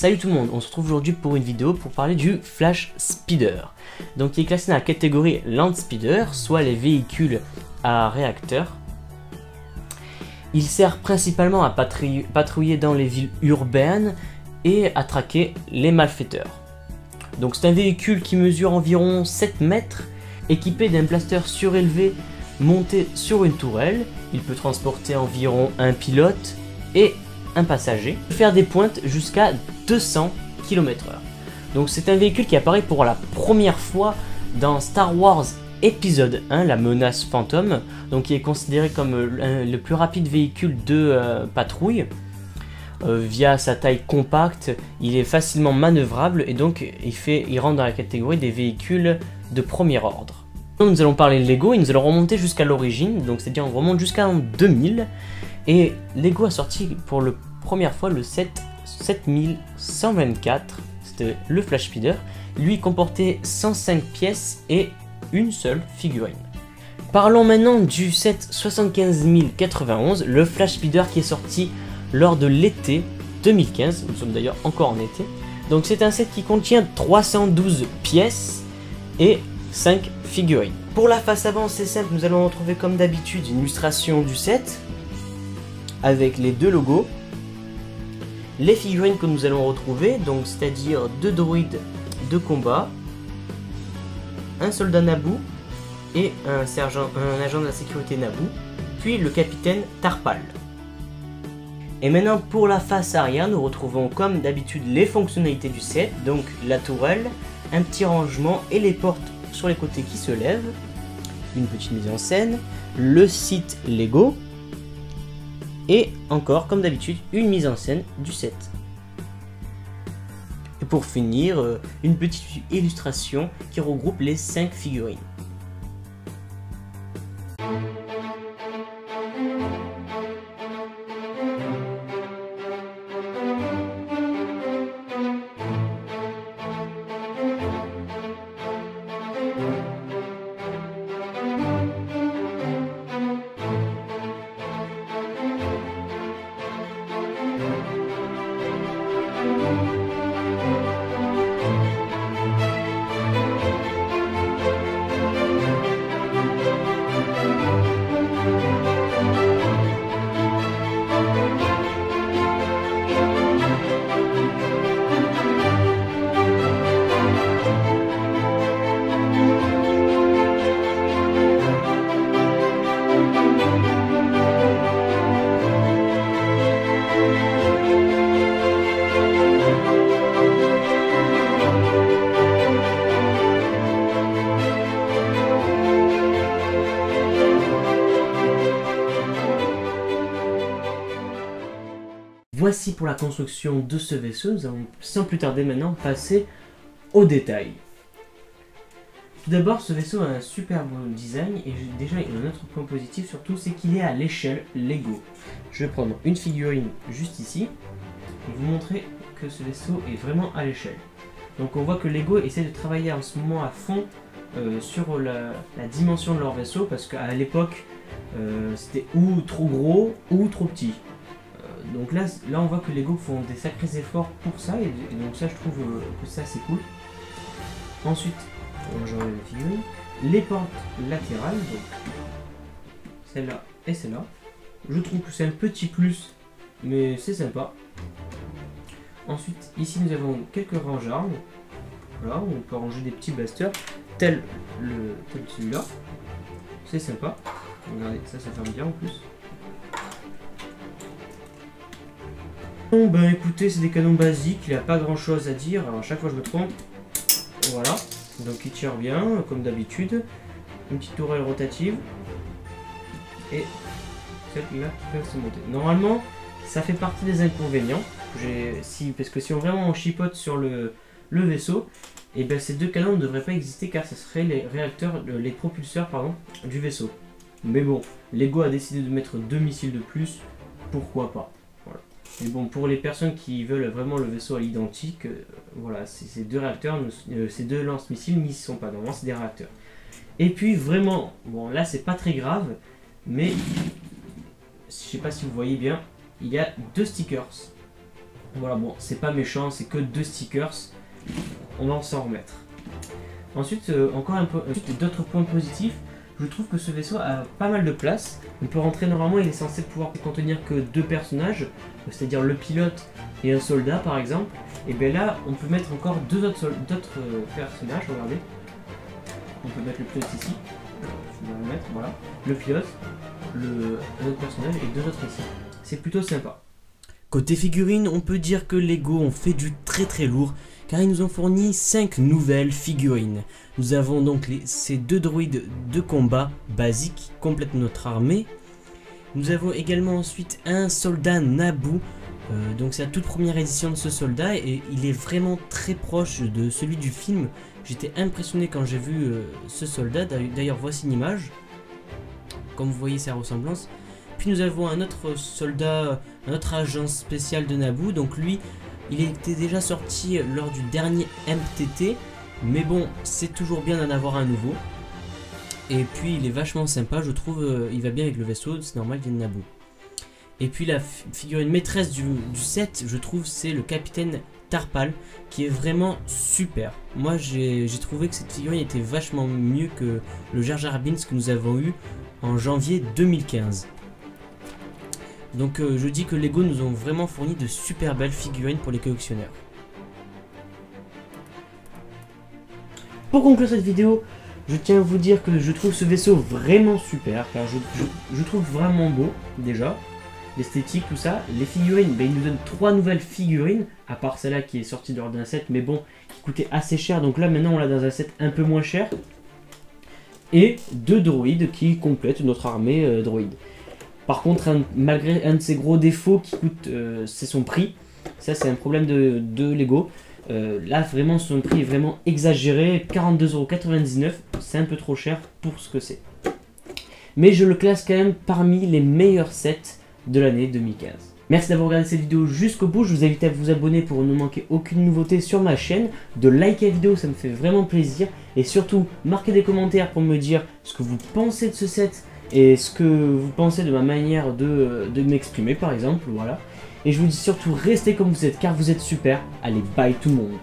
Salut tout le monde, on se retrouve aujourd'hui pour une vidéo pour parler du Flash Speeder. Donc il est classé dans la catégorie Land Speeder, soit les véhicules à réacteur. Il sert principalement à patrouiller dans les villes urbaines et à traquer les malfaiteurs. Donc c'est un véhicule qui mesure environ 7 mètres, équipé d'un blaster surélevé monté sur une tourelle. Il peut transporter environ un pilote et un passager, faire des pointes jusqu'à 200 km/h. Donc c'est un véhicule qui apparaît pour la première fois dans Star Wars épisode 1, la menace fantôme, donc il est considéré comme le plus rapide véhicule de patrouille. Via sa taille compacte, il est facilement manœuvrable et donc il rentre dans la catégorie des véhicules de premier ordre. Nous allons parler de Lego et nous allons remonter jusqu'à l'origine, donc c'est-à-dire on remonte jusqu'en 2000. Et Lego a sorti pour la première fois le 7124, c'était le Flash Speeder. Lui comportait 105 pièces et une seule figurine. Parlons maintenant du set 75091, le Flash Speeder qui est sorti lors de l'été 2015. Nous sommes d'ailleurs encore en été. Donc c'est un set qui contient 312 pièces et 5 figurines. Pour la face avant, c'est simple, nous allons retrouver comme d'habitude une illustration du set avec les deux logos, les figurines que nous allons retrouver, donc c'est-à-dire deux droïdes de combat, un soldat Naboo et un agent de la sécurité Naboo, puis le capitaine Tarpal. Et maintenant pour la face arrière, nous retrouvons comme d'habitude les fonctionnalités du set, donc la tourelle, un petit rangement et les portes sur les côtés qui se lèvent, une petite mise en scène, le site Lego, et encore, comme d'habitude, une mise en scène du set. Et pour finir, une petite illustration qui regroupe les 5 figurines. Voici pour la construction de ce vaisseau. Nous allons sans plus tarder maintenant passer aux détails. Tout d'abord, ce vaisseau a un superbe design et déjà il a un autre point positif surtout, c'est qu'il est à l'échelle Lego. Je vais prendre une figurine juste ici et vous montrer que ce vaisseau est vraiment à l'échelle. Donc on voit que Lego essaie de travailler en ce moment à fond sur la dimension de leur vaisseau, parce qu'à l'époque c'était ou trop gros ou trop petit. Donc là on voit que Lego font des sacrés efforts pour ça, et donc ça je trouve que ça c'est cool. Ensuite, j'enlève la figurine, les portes latérales, donc celle-là et celle-là. Je trouve que c'est un petit plus, mais c'est sympa. Ensuite, ici nous avons quelques range-armes. Voilà, on peut ranger des petits blasters, tel celui-là. C'est sympa. Regardez, ça ferme bien en plus. Bon ben écoutez, c'est des canons basiques, il n'y a pas grand chose à dire, alors à chaque fois je me trompe. Voilà, donc il tire bien, comme d'habitude. Une petite tourelle rotative. Et celle-là qui peut se monter. Normalement, ça fait partie des inconvénients. Parce que si on vraiment chipote sur le vaisseau, et ben ces deux canons ne devraient pas exister, car ce seraient les propulseurs du vaisseau. Mais bon, Lego a décidé de mettre 2 missiles de plus, pourquoi pas. Mais bon, pour les personnes qui veulent vraiment le vaisseau à l'identique, voilà, ces deux réacteurs, ces deux lance-missiles n'y sont pas. Normalement, c'est des réacteurs. Et puis vraiment, bon là c'est pas très grave, mais je sais pas si vous voyez bien, il y a deux stickers. Voilà, bon, c'est pas méchant, c'est que 2 stickers. On va s'en remettre. Ensuite, encore un peu d'autres points positifs. Je trouve que ce vaisseau a pas mal de place. On peut rentrer normalement, il est censé pouvoir contenir que 2 personnages, c'est-à-dire le pilote et un soldat par exemple. Et bien là, on peut mettre encore 2 autres personnages, regardez. On peut mettre le pilote ici. Je vais le mettre, voilà. Le pilote, un autre personnage et 2 autres ici. C'est plutôt sympa. Côté figurines, on peut dire que Lego ont fait du très lourd, car ils nous ont fourni 5 nouvelles figurines. Nous avons donc ces 2 droïdes de combat basiques qui complètent notre armée. Nous avons également ensuite un soldat Naboo, donc c'est la toute première édition de ce soldat et il est vraiment très proche de celui du film. J'étais impressionné quand j'ai vu ce soldat, d'ailleurs voici une image, comme vous voyez sa ressemblance. Puis nous avons un autre soldat, un autre agent spécial de Naboo, donc lui il était déjà sorti lors du dernier MTT, mais bon c'est toujours bien d'en avoir un nouveau. Et puis il est vachement sympa, je trouve, il va bien avec le vaisseau, c'est normal, il vient de Naboo. Et puis la figurine maîtresse du set, je trouve, c'est le capitaine Tarpal, qui est vraiment super. Moi j'ai trouvé que cette figurine était vachement mieux que le Jar Jar Binks que nous avons eu en janvier 2015. Donc je dis que Lego nous ont vraiment fourni de super belles figurines pour les collectionneurs. Pour conclure cette vidéo, je tiens à vous dire que je trouve ce vaisseau vraiment super, car je trouve vraiment beau déjà, l'esthétique, tout ça. Les figurines, ben, ils nous donnent 3 nouvelles figurines, à part celle-là qui est sortie lors d'un set, mais bon, qui coûtait assez cher, donc là maintenant on l'a dans un set un peu moins cher. Et 2 droïdes qui complètent notre armée droïde. Par contre, malgré un de ses gros défauts qui coûte, c'est son prix. Ça, c'est un problème de Lego. Là, vraiment, son prix est vraiment exagéré. 42,99 €, c'est un peu trop cher pour ce que c'est. Mais je le classe quand même parmi les meilleurs sets de l'année 2015. Merci d'avoir regardé cette vidéo jusqu'au bout. Je vous invite à vous abonner pour ne manquer aucune nouveauté sur ma chaîne. De liker la vidéo, ça me fait vraiment plaisir. Et surtout, marquez des commentaires pour me dire ce que vous pensez de ce set. Et ce que vous pensez de ma manière de m'exprimer par exemple, voilà. Et je vous dis surtout restez comme vous êtes car vous êtes super. Allez, bye tout le monde.